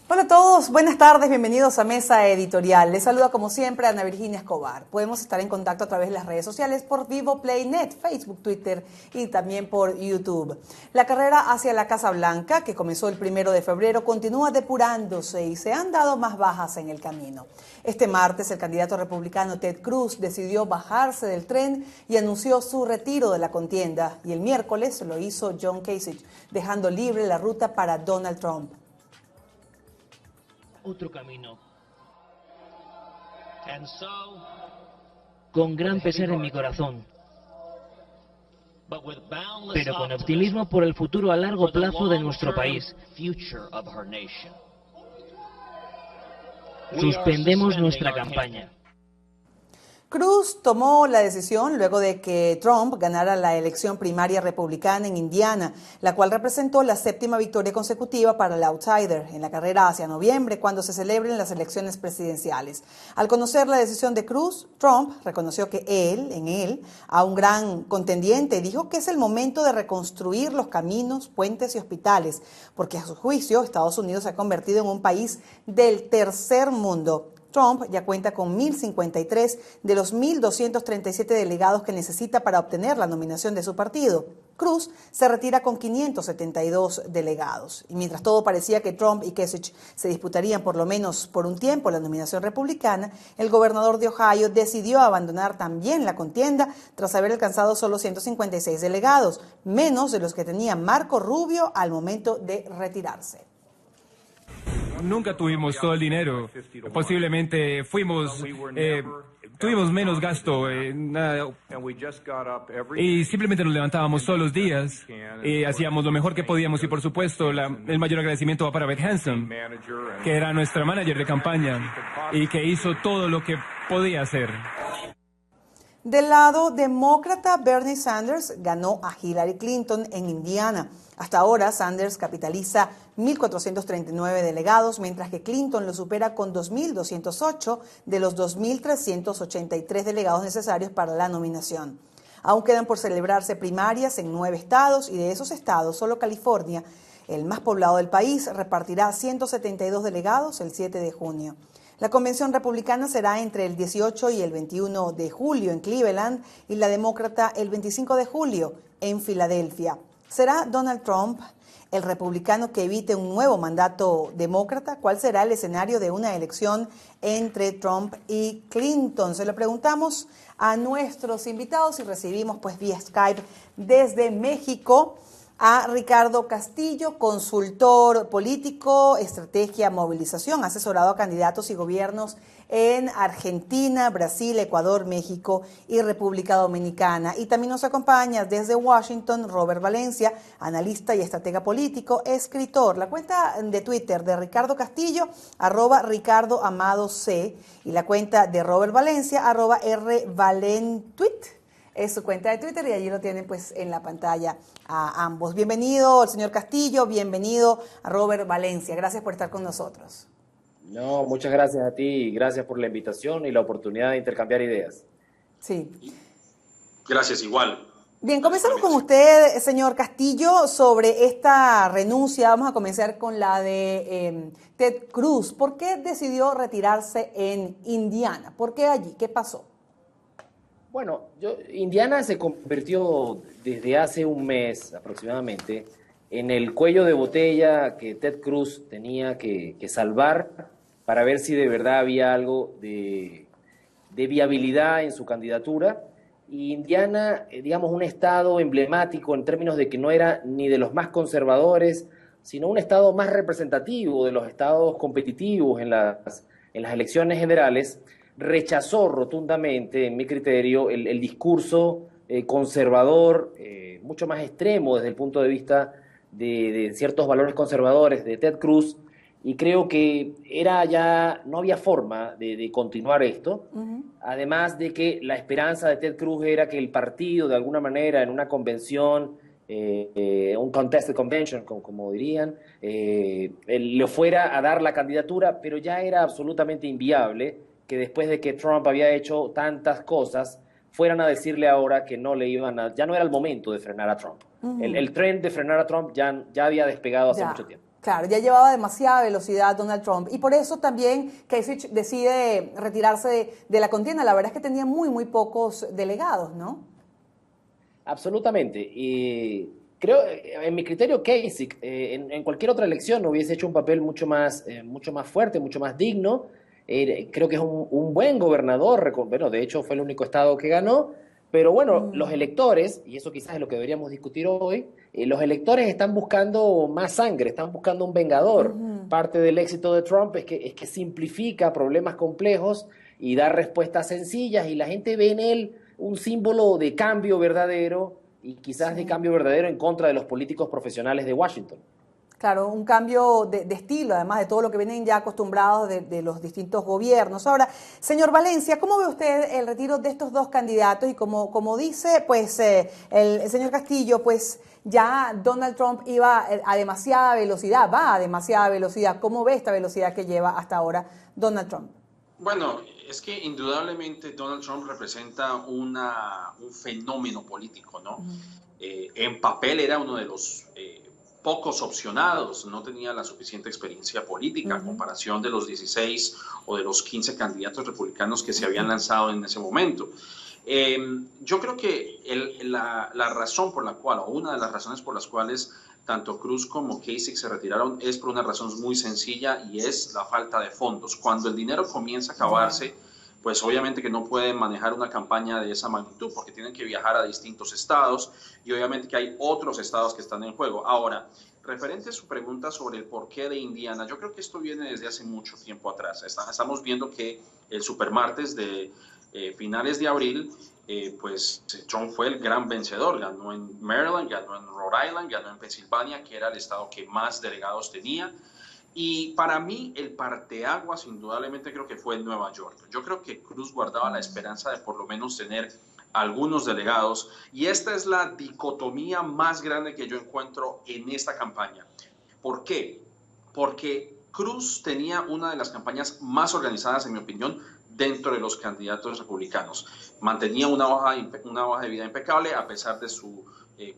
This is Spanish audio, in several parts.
Hola a todos, buenas tardes, bienvenidos a Mesa Editorial. Les saluda como siempre Ana Virginia Escobar. Podemos estar en contacto a través de las redes sociales por Vivo Playnet, Facebook, Twitter y también por YouTube. La carrera hacia la Casa Blanca, que comenzó el 1 de febrero, continúa depurándose y se han dado más bajas en el camino. Este martes, el candidato republicano Ted Cruz decidió bajarse del tren y anunció su retiro de la contienda. Y el miércoles lo hizo John Kasich, dejando libre la ruta para Donald Trump. Otro camino. Con gran pesar en mi corazón, pero con optimismo por el futuro a largo plazo de nuestro país. Suspendemos nuestra campaña. Cruz tomó la decisión luego de que Trump ganara la elección primaria republicana en Indiana, la cual representó la 7ª victoria consecutiva para el outsider en la carrera hacia noviembre, cuando se celebren las elecciones presidenciales. Al conocer la decisión de Cruz, Trump reconoció que en él, a un gran contendiente, dijo que es el momento de reconstruir los caminos, puentes y hospitales, porque a su juicio Estados Unidos se ha convertido en un país del tercer mundo. Trump ya cuenta con 1.053 de los 1.237 delegados que necesita para obtener la nominación de su partido. Cruz se retira con 572 delegados. Y mientras todo parecía que Trump y Kasich se disputarían por lo menos por un tiempo la nominación republicana, el gobernador de Ohio decidió abandonar también la contienda tras haber alcanzado solo 156 delegados, menos de los que tenía Marco Rubio al momento de retirarse. Nunca tuvimos todo el dinero. Posiblemente tuvimos menos gasto y simplemente nos levantábamos todos los días y hacíamos lo mejor que podíamos. Y por supuesto, el mayor agradecimiento va para Beth Hanson, que era nuestra manager de campaña y que hizo todo lo que podía hacer. Del lado demócrata, Bernie Sanders ganó a Hillary Clinton en Indiana. Hasta ahora, Sanders capitaliza 1.439 delegados, mientras que Clinton lo supera con 2.208 de los 2.383 delegados necesarios para la nominación. Aún quedan por celebrarse primarias en 9 estados, y de esos estados, solo California, el más poblado del país, repartirá 172 delegados el 7 de junio. La convención republicana será entre el 18 y el 21 de julio en Cleveland y la demócrata el 25 de julio en Filadelfia. ¿Será Donald Trump el republicano que evite un nuevo mandato demócrata? ¿Cuál será el escenario de una elección entre Trump y Clinton? Se lo preguntamos a nuestros invitados y recibimos pues vía Skype desde México a Ricardo Castillo, consultor político, estrategia, movilización, asesorado a candidatos y gobiernos en Argentina, Brasil, Ecuador, México y República Dominicana. Y también nos acompaña desde Washington Robert Valencia, analista y estratega político, escritor. La cuenta de Twitter de Ricardo Castillo, @RicardoAmadoC, y la cuenta de Robert Valencia, @RValentweet. Es su cuenta de Twitter y allí lo tienen pues en la pantalla a ambos. Bienvenido al señor Castillo, bienvenido a Robert Valencia. Gracias por estar con nosotros. No, muchas gracias a ti, gracias por la invitación y la oportunidad de intercambiar ideas. Sí. Gracias, igual. Bien, comencemos con usted, señor Castillo, sobre esta renuncia. Vamos a comenzar con la de Ted Cruz. ¿Por qué decidió retirarse en Indiana? ¿Por qué allí? ¿Qué pasó? Bueno, Indiana se convirtió desde hace un mes aproximadamente en el cuello de botella que Ted Cruz tenía que salvar para ver si de verdad había algo de viabilidad en su candidatura. Y Indiana, digamos, un estado emblemático en términos de que no era ni de los más conservadores, sino un estado más representativo de los estados competitivos en las elecciones generales, rechazó rotundamente, en mi criterio, el discurso conservador, mucho más extremo desde el punto de vista de ciertos valores conservadores de Ted Cruz, y creo que no había forma de continuar esto. Además de que la esperanza de Ted Cruz era que el partido, de alguna manera, en una convención, un contested convention, como dirían, le fuera a dar la candidatura, pero ya era absolutamente inviable que después de que Trump había hecho tantas cosas, fueran a decirle ahora que no le iban a... Ya no era el momento de frenar a Trump. El tren de frenar a Trump ya había despegado hace mucho tiempo. Claro, ya llevaba demasiada velocidad Donald Trump y por eso también Kasich decide retirarse de la contienda. La verdad es que tenía muy pocos delegados, ¿no? Absolutamente. Y creo, en mi criterio, Kasich en cualquier otra elección hubiese hecho un papel mucho más fuerte, mucho más digno. Creo que es un buen gobernador. Bueno, de hecho fue el único estado que ganó. Pero bueno, los electores, y eso quizás es lo que deberíamos discutir hoy, los electores están buscando más sangre, están buscando un vengador. Parte del éxito de Trump es que simplifica problemas complejos y da respuestas sencillas, y la gente ve en él un símbolo de cambio verdadero, y quizás de cambio verdadero en contra de los políticos profesionales de Washington. Claro, un cambio de estilo, además de todo lo que vienen ya acostumbrados de los distintos gobiernos. Ahora, señor Valencia, ¿cómo ve usted el retiro de estos dos candidatos? Y como dice pues el señor Castillo, pues ya Donald Trump iba a demasiada velocidad, va a demasiada velocidad. ¿Cómo ve esta velocidad que lleva hasta ahora Donald Trump? Bueno, es que indudablemente Donald Trump representa un fenómeno político, ¿no? En papel era uno de los pocos opcionados, no tenía la suficiente experiencia política a comparación de los 16 o de los 15 candidatos republicanos que se habían lanzado en ese momento. Yo creo que la razón por la cual, o una de las razones por las cuales tanto Cruz como Kasich se retiraron es por una razón muy sencilla, y es la falta de fondos. Cuando el dinero comienza a acabarse, pues obviamente que no pueden manejar una campaña de esa magnitud, porque tienen que viajar a distintos estados, y obviamente que hay otros estados que están en juego. Ahora, referente a su pregunta sobre el porqué de Indiana, yo creo que esto viene desde hace mucho tiempo atrás. Estamos viendo que el supermartes de finales de abril, pues Trump fue el gran vencedor. Ganó en Maryland, ganó en Rhode Island, ganó en Pensilvania, que era el estado que más delegados tenía. Y para mí el parteaguas indudablemente creo que fue en Nueva York. Yo creo que Cruz guardaba la esperanza de por lo menos tener algunos delegados, y esta es la dicotomía más grande que yo encuentro en esta campaña. ¿Por qué? Porque Cruz tenía una de las campañas más organizadas, en mi opinión, dentro de los candidatos republicanos. Mantenía una hoja de vida impecable a pesar de su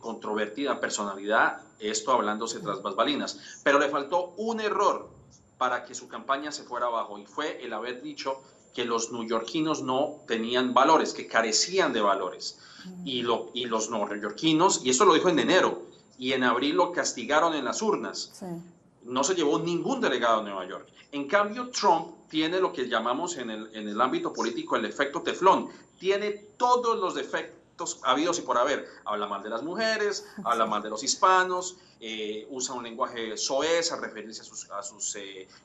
controvertida personalidad, esto hablándose tras bambalinas, pero le faltó un error para que su campaña se fuera abajo, y fue el haber dicho que los neoyorquinos no tenían valores, que carecían de valores, y los neoyorquinos, y esto lo dijo en enero, y en abril lo castigaron en las urnas. No se llevó ningún delegado a Nueva York. En cambio, Trump tiene lo que llamamos en el ámbito político el efecto teflón. Tiene todos los defectos habidos y por haber. Habla mal de las mujeres, habla mal de los hispanos, usa un lenguaje soez a referirse a sus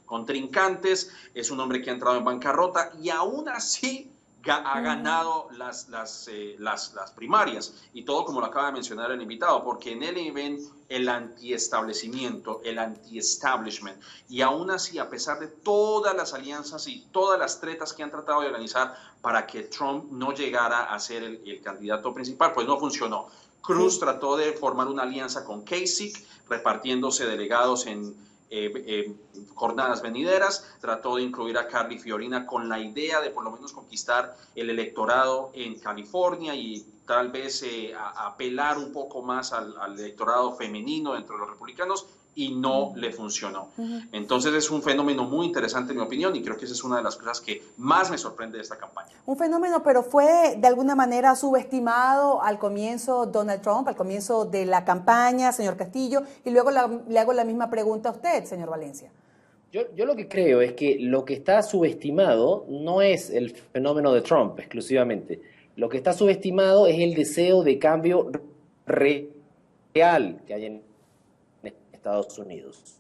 contrincantes. Es un hombre que ha entrado en bancarrota, y aún así ha ganado las primarias, y todo como lo acaba de mencionar el invitado, porque en él ven el antiestablecimiento, el anti-establishment, y aún así, a pesar de todas las alianzas y todas las tretas que han tratado de organizar para que Trump no llegara a ser el candidato principal, pues no funcionó. Cruz trató de formar una alianza con Kasich, repartiéndose delegados en jornadas venideras, trató de incluir a Carly Fiorina con la idea de por lo menos conquistar el electorado en California y tal vez apelar un poco más al electorado femenino dentro de los republicanos, y no le funcionó. Entonces es un fenómeno muy interesante en mi opinión, y creo que esa es una de las cosas que más me sorprende de esta campaña. Un fenómeno, pero fue de alguna manera subestimado al comienzo Donald Trump, al comienzo de la campaña, señor Castillo, y luego le hago la misma pregunta a usted, señor Valencia. Yo lo que creo es que lo que está subestimado no es el fenómeno de Trump exclusivamente. Lo que está subestimado es el deseo de cambio real que hay en Estados Unidos.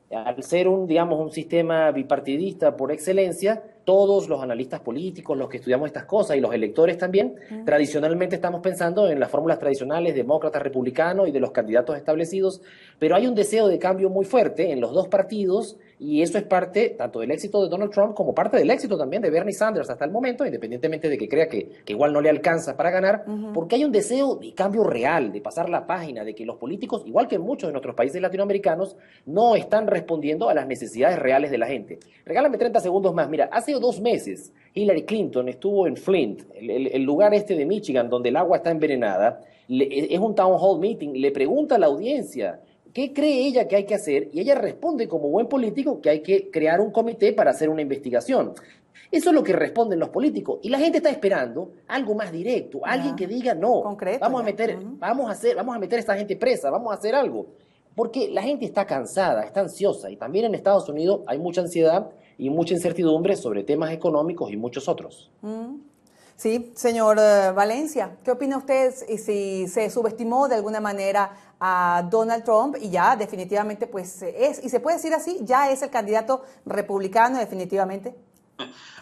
Al ser un sistema bipartidista por excelencia, todos los analistas políticos, los que estudiamos estas cosas y los electores también, tradicionalmente estamos pensando en las fórmulas tradicionales demócrata, republicano y de los candidatos establecidos, pero hay un deseo de cambio muy fuerte en los dos partidos, y eso es parte tanto del éxito de Donald Trump como parte del éxito también de Bernie Sanders hasta el momento, independientemente de que crea que igual no le alcanza para ganar, porque hay un deseo de cambio real, de pasar la página, de que los políticos, igual que en muchos de nuestros países latinoamericanos, no están respondiendo a las necesidades reales de la gente. Regálame 30 segundos más. Mira, hace 2 meses Hillary Clinton estuvo en Flint, el lugar de Michigan donde el agua está envenenada, es un town hall meeting, le pregunta a la audiencia: ¿qué cree ella que hay que hacer? Y ella responde como buen político que hay que crear un comité para hacer una investigación. Eso es lo que responden los políticos. Y la gente está esperando algo más directo, alguien que diga, no, concreto, vamos a meter a esta gente presa, vamos a hacer algo. Porque la gente está cansada, está ansiosa. Y también en Estados Unidos hay mucha ansiedad y mucha incertidumbre sobre temas económicos y muchos otros. Sí, señor Valencia, ¿qué opina usted si se subestimó de alguna manera a Donald Trump y ya definitivamente pues y se puede decir así, ya es el candidato republicano definitivamente?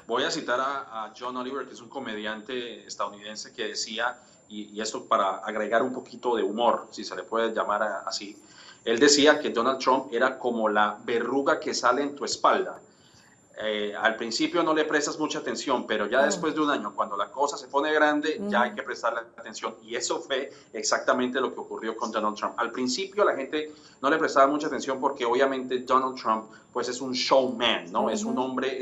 Voy a citar a John Oliver, que es un comediante estadounidense que decía, y esto para agregar un poquito de humor, si se le puede llamar así, él decía que Donald Trump era como la verruga que sale en tu espalda. Al principio no le prestas mucha atención, pero ya después de un año, cuando la cosa se pone grande, ya hay que prestarle atención. Y eso fue exactamente lo que ocurrió con Donald Trump. Al principio la gente no le prestaba mucha atención porque obviamente Donald Trump pues es un showman, ¿no? Es un hombre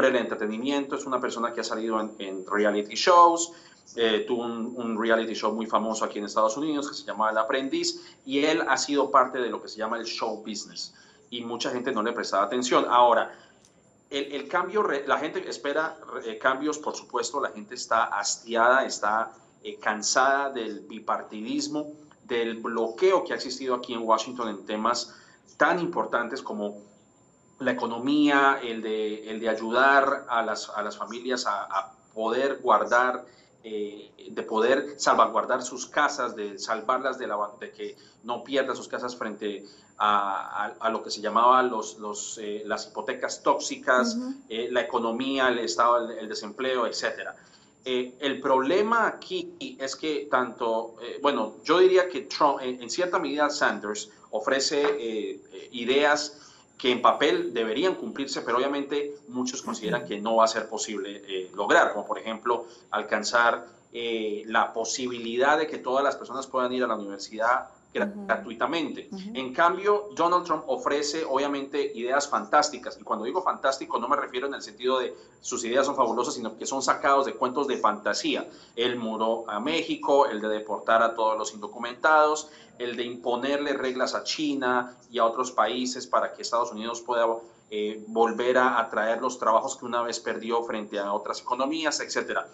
del entretenimiento, es una persona que ha salido en reality shows. Tuvo un reality show muy famoso aquí en Estados Unidos que se llamaba El Aprendiz, y él ha sido parte de lo que se llama el show business. Y mucha gente no le prestaba atención. Ahora, el cambio, la gente espera cambios, por supuesto, la gente está hastiada, está cansada del bipartidismo, del bloqueo que ha existido aquí en Washington en temas tan importantes como la economía, el de ayudar a las familias a poder guardar, de poder salvaguardar sus casas, de salvarlas de que no pierdan sus casas frente a lo que se llamaba las hipotecas tóxicas, la economía, el estado, el desempleo, etcétera. El problema aquí es que yo diría que Trump, en cierta medida Sanders ofrece ideas que en papel deberían cumplirse, pero obviamente muchos consideran que no va a ser posible lograr, como por ejemplo alcanzar la posibilidad de que todas las personas puedan ir a la universidad gratuitamente. En cambio, Donald Trump ofrece obviamente ideas fantásticas, y cuando digo fantástico no me refiero en el sentido de sus ideas son fabulosas, sino que son sacados de cuentos de fantasía. El muro a México, el de deportar a todos los indocumentados, el de imponerle reglas a China y a otros países para que Estados Unidos pueda volver a atraer los trabajos que una vez perdió frente a otras economías, etcétera.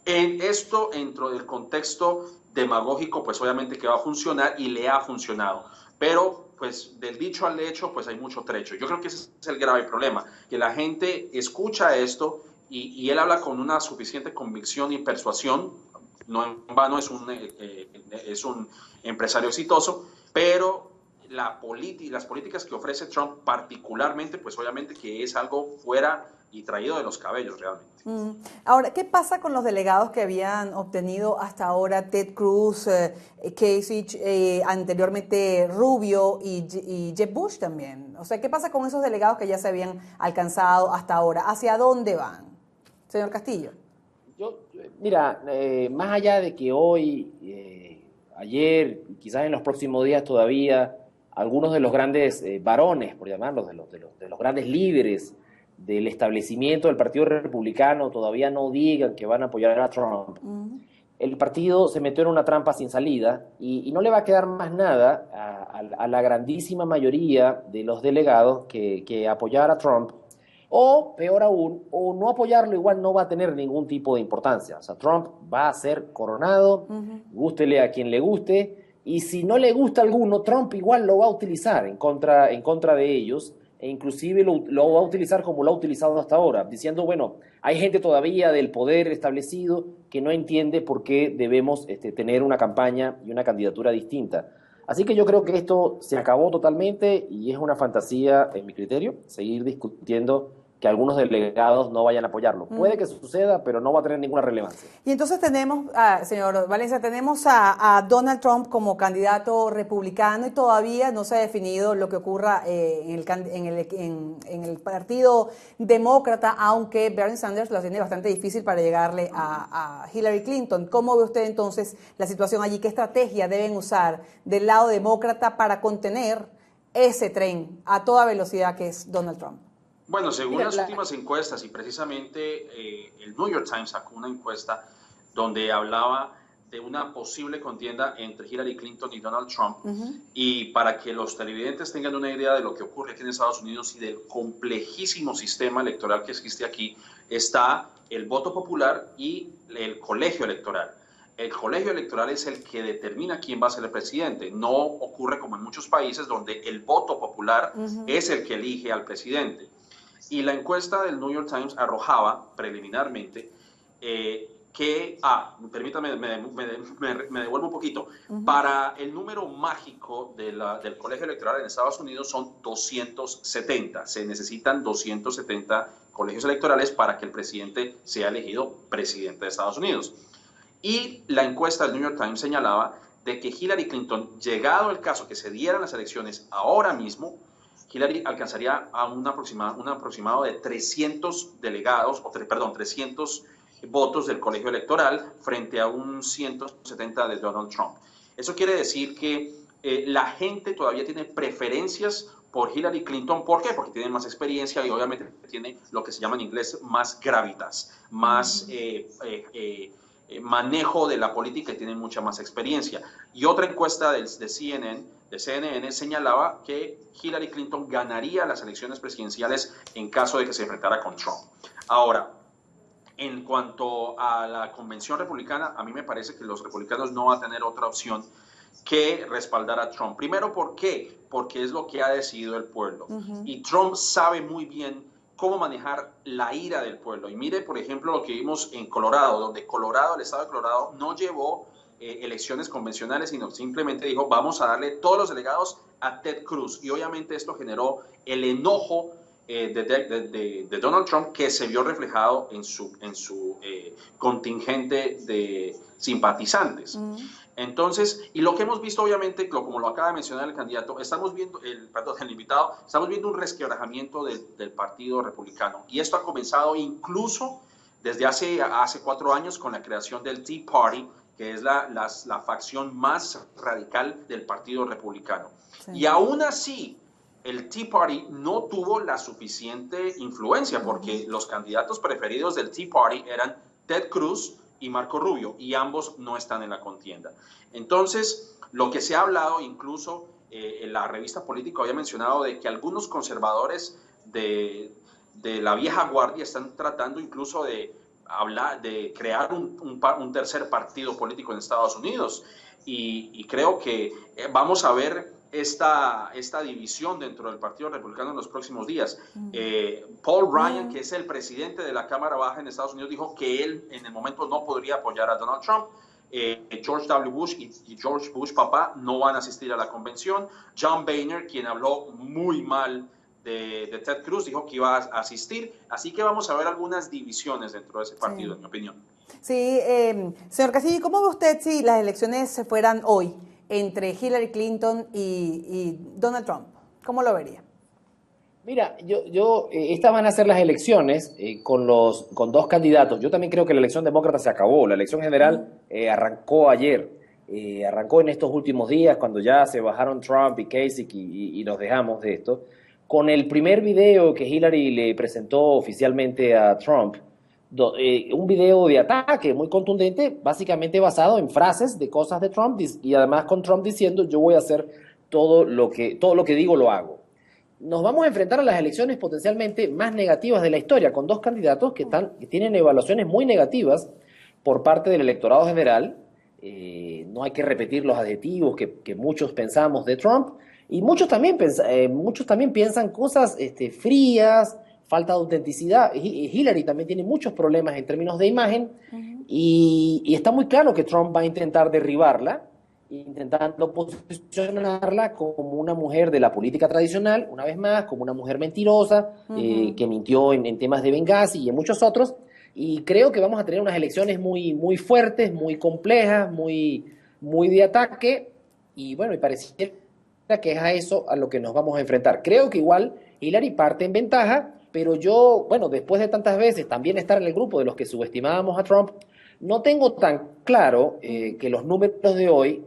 En esto, dentro del contexto demagógico, pues obviamente que va a funcionar y le ha funcionado. Pero, pues, del dicho al hecho, pues hay mucho trecho. Yo creo que ese es el grave problema, que la gente escucha esto y él habla con una suficiente convicción y persuasión. No en vano es un empresario exitoso, pero las políticas que ofrece Trump particularmente, pues obviamente que es algo fuera y traído de los cabellos realmente. Ahora, ¿qué pasa con los delegados que habían obtenido hasta ahora Ted Cruz, Kasich, anteriormente Rubio y Jeb Bush también? O sea, ¿qué pasa con esos delegados que ya se habían alcanzado hasta ahora? ¿Hacia dónde van, señor Castillo? Mira, más allá de que hoy, ayer, quizás en los próximos días todavía, algunos de los grandes varones, por llamarlos, de los grandes líderes del establecimiento del Partido Republicano todavía no digan que van a apoyar a Trump, el partido se metió en una trampa sin salida y no le va a quedar más nada a la grandísima mayoría de los delegados que apoyar a Trump, o peor aún, o no apoyarlo igual no va a tener ningún tipo de importancia. O sea, Trump va a ser coronado, gústele a quien le guste, y si no le gusta a alguno, Trump igual lo va a utilizar en contra de ellos, e inclusive lo va a utilizar como lo ha utilizado hasta ahora, diciendo, bueno, hay gente todavía del poder establecido que no entiende por qué debemos tener una campaña y una candidatura distinta. Así que yo creo que esto se acabó totalmente y es una fantasía, en mi criterio, seguir discutiendo que algunos delegados no vayan a apoyarlo. Puede que suceda, pero no va a tener ninguna relevancia. Y entonces tenemos, señor Valencia, tenemos a Donald Trump como candidato republicano y todavía no se ha definido lo que ocurra en el Partido Demócrata, aunque Bernie Sanders lo tiene bastante difícil para llegarle a Hillary Clinton. ¿Cómo ve usted entonces la situación allí? ¿Qué estrategia deben usar del lado demócrata para contener ese tren a toda velocidad que es Donald Trump? Bueno, según las últimas encuestas, y precisamente el New York Times sacó una encuesta donde hablaba de una posible contienda entre Hillary Clinton y Donald Trump. Y para que los televidentes tengan una idea de lo que ocurre aquí en Estados Unidos y del complejísimo sistema electoral que existe aquí, está el voto popular y el colegio electoral. El colegio electoral es el que determina quién va a ser el presidente. No ocurre como en muchos países donde el voto popular es el que elige al presidente. Y la encuesta del New York Times arrojaba preliminarmente que, permítame, me devuelvo un poquito, para el número mágico del colegio electoral en Estados Unidos son 270. Se necesitan 270 colegios electorales para que el presidente sea elegido presidente de Estados Unidos. Y la encuesta del New York Times señalaba de que Hillary Clinton, llegado el caso que se dieran las elecciones ahora mismo, Hillary alcanzaría a un aproximado de 300 delegados, 300 votos del colegio electoral frente a un 170 de Donald Trump. Eso quiere decir que la gente todavía tiene preferencias por Hillary Clinton. ¿Por qué? Porque tiene más experiencia y obviamente tiene lo que se llama en inglés más gravitas, más manejo de la política y tiene mucha más experiencia. Y otra encuesta de CNN señalaba que Hillary Clinton ganaría las elecciones presidenciales en caso de que se enfrentara con Trump. Ahora, en cuanto a la convención republicana, a mí me parece que los republicanos no van a tener otra opción que respaldar a Trump. Primero, ¿por qué? Porque es lo que ha decidido el pueblo. Y Trump sabe muy bien cómo manejar la ira del pueblo. Y mire, por ejemplo, lo que vimos en Colorado, donde el estado de Colorado no llevó elecciones convencionales, sino simplemente dijo, vamos a darle todos los delegados a Ted Cruz. Y obviamente esto generó el enojo de Donald Trump, que se vio reflejado en su contingente de simpatizantes. Entonces, y lo que hemos visto, obviamente, como lo acaba de mencionar el candidato, estamos viendo, el invitado, estamos viendo un resquebrajamiento del Partido Republicano. Y esto ha comenzado incluso desde hace 4 años con la creación del Tea Party, que es la facción más radical del Partido Republicano. Sí. Y aún así, el Tea Party no tuvo la suficiente influencia porque los candidatos preferidos del Tea Party eran Ted Cruz y Marco Rubio, y ambos no están en la contienda. Entonces, lo que se ha hablado, incluso en la revista Política había mencionado de que algunos conservadores de la vieja guardia están tratando incluso de crear un tercer partido político en Estados Unidos. Y creo que vamos a ver esta división dentro del Partido Republicano en los próximos días. Paul Ryan, que es el presidente de la Cámara Baja en Estados Unidos, dijo que él en el momento no podría apoyar a Donald Trump. George W. Bush y George Bush papá no van a asistir a la convención. John Boehner, quien habló muy mal de Ted Cruz, dijo que iba a asistir. Así que vamos a ver algunas divisiones dentro de ese partido, en mi opinión. Sí, señor Casilli, ¿cómo ve usted si las elecciones se fueran hoy entre Hillary Clinton y Donald Trump? ¿Cómo lo vería? Mira, estas van a ser las elecciones con 2 candidatos. Yo también creo que la elección demócrata se acabó. La elección general arrancó ayer. Arrancó en estos últimos días, cuando ya se bajaron Trump y Kasich y nos dejamos de esto. Con el primer video que Hillary le presentó oficialmente a Trump, un video de ataque muy contundente, básicamente basado en frases de cosas de Trump y además con Trump diciendo yo voy a hacer todo lo que digo lo hago. Nos vamos a enfrentar a las elecciones potencialmente más negativas de la historia, con 2 candidatos que tienen evaluaciones muy negativas por parte del electorado general. No hay que repetir los adjetivos que muchos pensamos de Trump, y muchos también piensan cosas frías, falta de autenticidad. Hillary también tiene muchos problemas en términos de imagen, y está muy claro que Trump va a intentar derribarla, intentando posicionarla como una mujer de la política tradicional, una vez más, como una mujer mentirosa, que mintió en temas de Benghazi y en muchos otros. Y creo que vamos a tener unas elecciones muy, muy fuertes, muy complejas, muy de ataque, y bueno, y pareciera que es a eso a lo que nos vamos a enfrentar. Creo que igual Hillary parte en ventaja, pero yo, bueno, después de tantas veces también estar en el grupo de los que subestimábamos a Trump, no tengo tan claro que los números de hoy,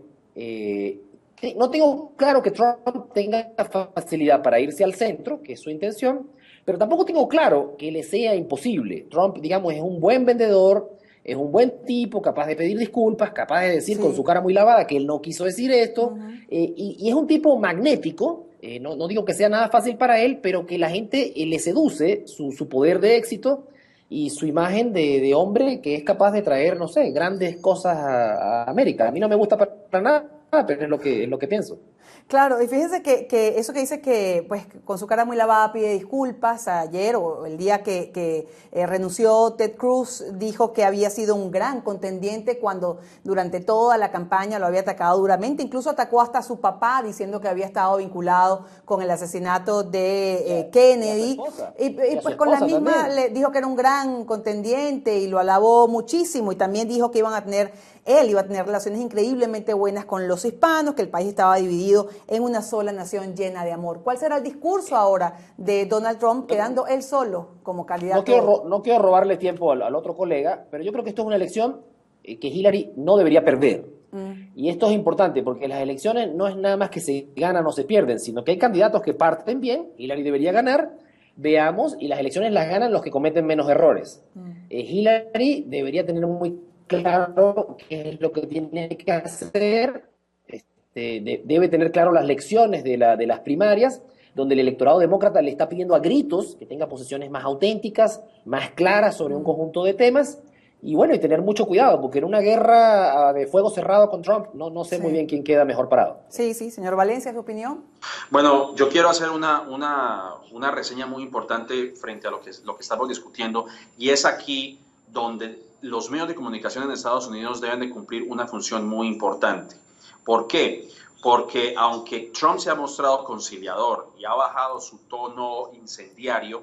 no tengo claro que Trump tenga facilidad para irse al centro, que es su intención, pero tampoco tengo claro que le sea imposible. Trump, digamos, es un buen vendedor, es un buen tipo, capaz de pedir disculpas, capaz de decir con su cara muy lavada que él no quiso decir esto, y es un tipo magnético. No digo que sea nada fácil para él, pero que la gente le seduce su poder de éxito y su imagen de hombre que es capaz de traer, no sé, grandes cosas a América. A mí no me gusta para nada, pero es lo que pienso. Claro, y fíjense que eso que dice que pues con su cara muy lavada pide disculpas, ayer o el día que renunció Ted Cruz, dijo que había sido un gran contendiente cuando durante toda la campaña lo había atacado duramente, incluso atacó hasta a su papá diciendo que había estado vinculado con el asesinato de Kennedy, y pues con la misma le dijo que era un gran contendiente y lo alabó muchísimo, y también dijo que él iba a tener relaciones increíblemente buenas con los hispanos, que el país estaba dividido en una sola nación llena de amor. ¿Cuál será el discurso ahora de Donald Trump quedando él solo como candidato? No quiero robarle tiempo al otro colega, pero yo creo que esto es una elección que Hillary no debería perder. Y esto es importante porque las elecciones no es nada más que se ganan o se pierden, sino que hay candidatos que parten bien, Hillary debería ganar, veamos, y las elecciones las ganan los que cometen menos errores. Hillary debería tener muy claro qué es lo que tiene que hacer, debe tener claro las lecciones de las primarias, donde el electorado demócrata le está pidiendo a gritos que tenga posiciones más auténticas, más claras sobre un conjunto de temas, y bueno, y tener mucho cuidado, porque en una guerra de fuego cerrado con Trump, no sé muy bien quién queda mejor parado. Sí, señor Valencia, ¿su opinión? Bueno, yo quiero hacer una reseña muy importante frente a lo que estamos discutiendo, y es aquí donde los medios de comunicación en Estados Unidos deben de cumplir una función muy importante. ¿Por qué? Porque aunque Trump se ha mostrado conciliador y ha bajado su tono incendiario,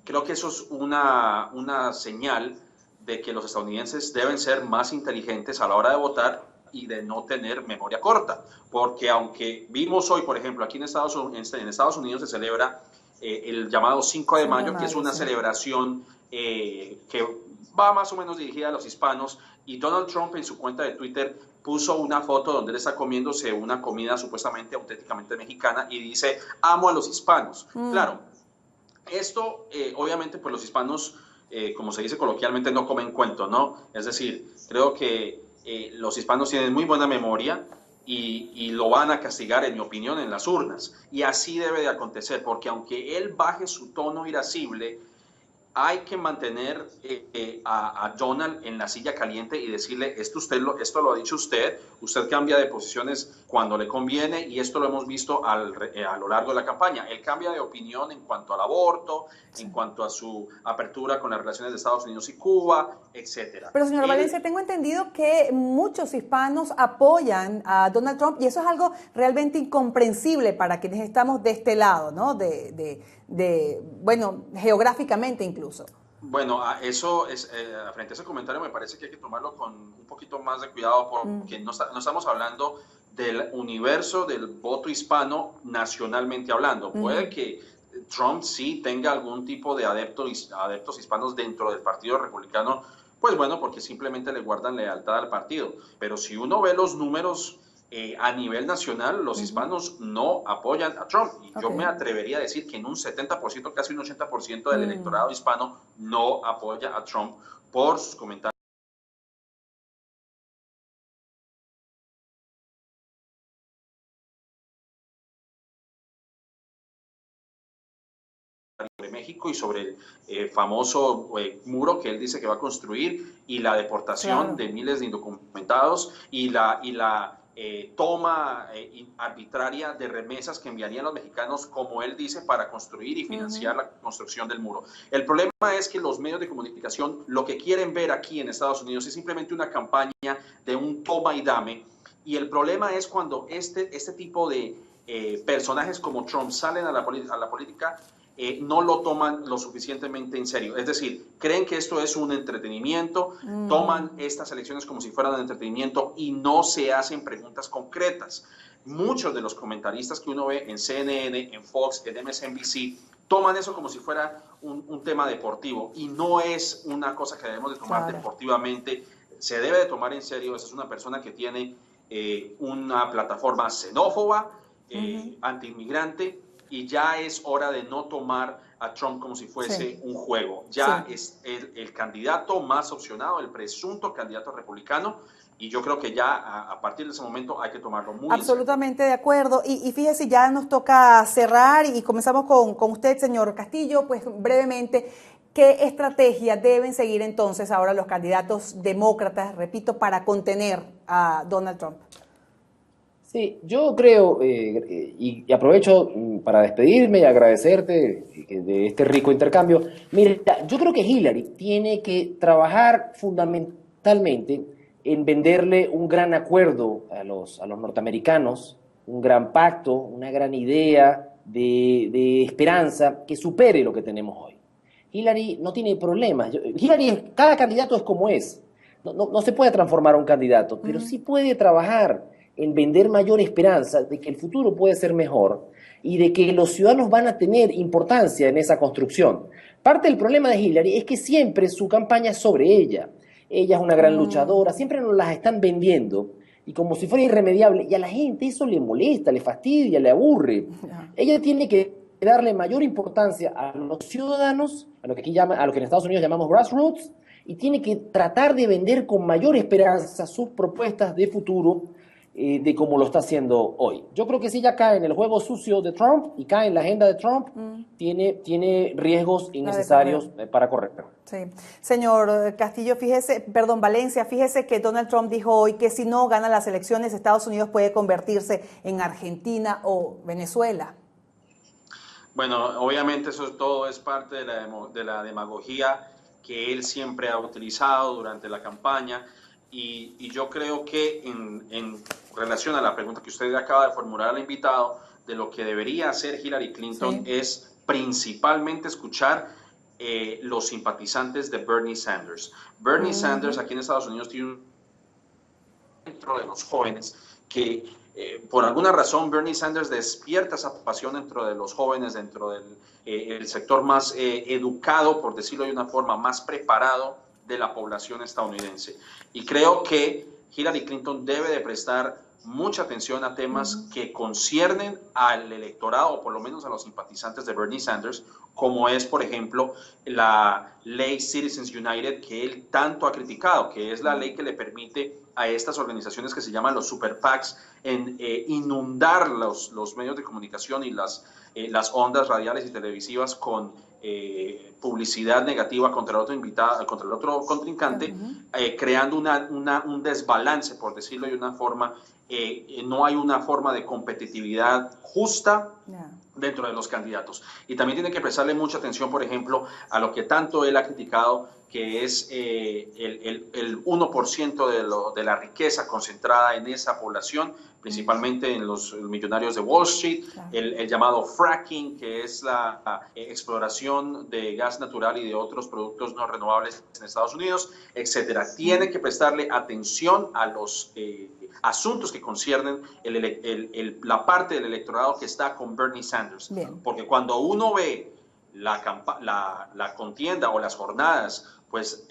creo que eso es una señal de que los estadounidenses deben ser más inteligentes a la hora de votar y de no tener memoria corta. Porque aunque vimos hoy, por ejemplo, aquí en Estados Unidos se celebra el llamado 5 de mayo, que es una celebración que va más o menos dirigida a los hispanos, y Donald Trump en su cuenta de Twitter puso una foto donde él está comiéndose una comida supuestamente auténticamente mexicana y dice, amo a los hispanos. Claro, esto obviamente pues los hispanos, como se dice coloquialmente, no comen cuento, ¿no? Es decir, creo que los hispanos tienen muy buena memoria y lo van a castigar, en mi opinión, en las urnas. Y así debe de acontecer, porque aunque él baje su tono irascible, hay que mantener a Donald en la silla caliente y decirle, esto lo ha dicho usted cambia de posiciones cuando le conviene, y esto lo hemos visto a lo largo de la campaña. Él cambia de opinión en cuanto al aborto, en cuanto a su apertura con las relaciones de Estados Unidos y Cuba, etcétera. Pero, señor Valencia, tengo entendido que muchos hispanos apoyan a Donald Trump, y eso es algo realmente incomprensible para quienes estamos de este lado, ¿no? Bueno, geográficamente incluso. Bueno, eso es, frente a ese comentario me parece que hay que tomarlo con un poquito más de cuidado, porque no estamos hablando del universo del voto hispano nacionalmente hablando. Puede que Trump sí tenga algún tipo de adeptos hispanos dentro del Partido Republicano, pues bueno, porque simplemente le guardan lealtad al partido. Pero si uno ve los números a nivel nacional, los hispanos no apoyan a Trump. Y yo me atrevería a decir que en un 70%, casi un 80% del electorado hispano no apoya a Trump por sus comentarios sobre México y sobre el famoso muro que él dice que va a construir, y la deportación de miles de indocumentados, y la toma arbitraria de remesas que enviarían los mexicanos, como él dice, para construir y financiar la construcción del muro. El problema es que los medios de comunicación lo que quieren ver aquí en Estados Unidos es simplemente una campaña de un toma y dame, y el problema es cuando este tipo de personajes como Trump salen a la política, no lo toman lo suficientemente en serio. Es decir, creen que esto es un entretenimiento, toman estas elecciones como si fueran un entretenimiento y no se hacen preguntas concretas. Muchos de los comentaristas que uno ve en CNN, en Fox, en MSNBC, toman eso como si fuera un tema deportivo, y no es una cosa que debemos de tomar deportivamente. Se debe de tomar en serio. Esa es una persona que tiene una plataforma xenófoba, antiinmigrante, y ya es hora de no tomar a Trump como si fuese un juego. Ya es el candidato más opcionado, el presunto candidato republicano, y yo creo que ya a partir de ese momento hay que tomarlo muy absolutamente de acuerdo. Y fíjese, ya nos toca cerrar y comenzamos con usted, señor Castillo, pues brevemente, ¿qué estrategia deben seguir entonces ahora los candidatos demócratas, repito, para contener a Donald Trump? Sí, yo creo, y aprovecho para despedirme y agradecerte de este rico intercambio. Mira, yo creo que Hillary tiene que trabajar fundamentalmente en venderle un gran acuerdo a los norteamericanos, un gran pacto, una gran idea de esperanza que supere lo que tenemos hoy. Hillary no tiene problemas. Cada candidato es como es. No se puede transformar a un candidato, pero sí puede trabajar en vender mayor esperanza de que el futuro puede ser mejor y de que los ciudadanos van a tener importancia en esa construcción. Parte del problema de Hillary es que siempre su campaña es sobre ella. Ella es una gran luchadora, siempre nos las están vendiendo y como si fuera irremediable, y a la gente eso le molesta, le fastidia, le aburre. Ella tiene que darle mayor importancia a los ciudadanos, a lo que en Estados Unidos llamamos grassroots, y tiene que tratar de vender con mayor esperanza sus propuestas de futuro, de cómo lo está haciendo hoy. Yo creo que si ella cae en el juego sucio de Trump y cae en la agenda de Trump, tiene riesgos innecesarios para correr. Sí. Señor Castillo, Valencia, fíjese que Donald Trump dijo hoy que si no gana las elecciones, Estados Unidos puede convertirse en Argentina o Venezuela. Bueno, obviamente todo es parte de la demagogía que él siempre ha utilizado durante la campaña. Y yo creo que en relación a la pregunta que usted acaba de formular al invitado, de lo que debería hacer Hillary Clinton es principalmente escuchar los simpatizantes de Bernie Sanders. Bernie Sanders aquí en Estados Unidos tiene un centro de los jóvenes que por alguna razón Bernie Sanders despierta esa pasión dentro de los jóvenes, dentro del el sector más educado, por decirlo de una forma, más preparado de la población estadounidense. Y creo que Hillary Clinton debe de prestar mucha atención a temas que conciernen al electorado, o por lo menos a los simpatizantes de Bernie Sanders, como es, por ejemplo, la ley Citizens United, que él tanto ha criticado, que es la ley que le permite a estas organizaciones que se llaman los super PACs en inundar los medios de comunicación y las ondas radiales y televisivas con publicidad negativa contra el otro contrincante, creando un desbalance, por decirlo de una forma. No hay una forma de competitividad justa dentro de los candidatos. Y también tiene que prestarle mucha atención, por ejemplo, a lo que tanto él ha criticado, que es el 1% de la riqueza concentrada en esa población, principalmente en los millonarios de Wall Street, el llamado fracking, que es la exploración de gas natural y de otros productos no renovables en Estados Unidos, etcétera. Tiene que prestarle atención a los asuntos que conciernen la parte del electorado que está con Bernie Sanders. Porque cuando uno ve la contienda o las jornadas, pues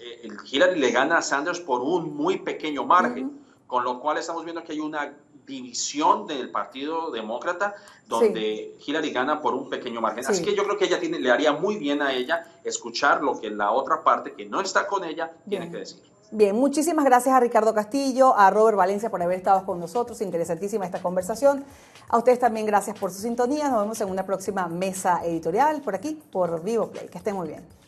Hillary le gana a Sanders por un muy pequeño margen, con lo cual estamos viendo que hay una división del Partido Demócrata donde Hillary gana por un pequeño margen. Así que yo creo que ella le haría muy bien a ella escuchar lo que la otra parte que no está con ella tiene que decir. Bien, muchísimas gracias a Ricardo Castillo, a Robert Valencia por haber estado con nosotros. Interesantísima esta conversación. A ustedes también gracias por su sintonía. Nos vemos en una próxima mesa editorial por aquí, por Vivo Play. Que estén muy bien.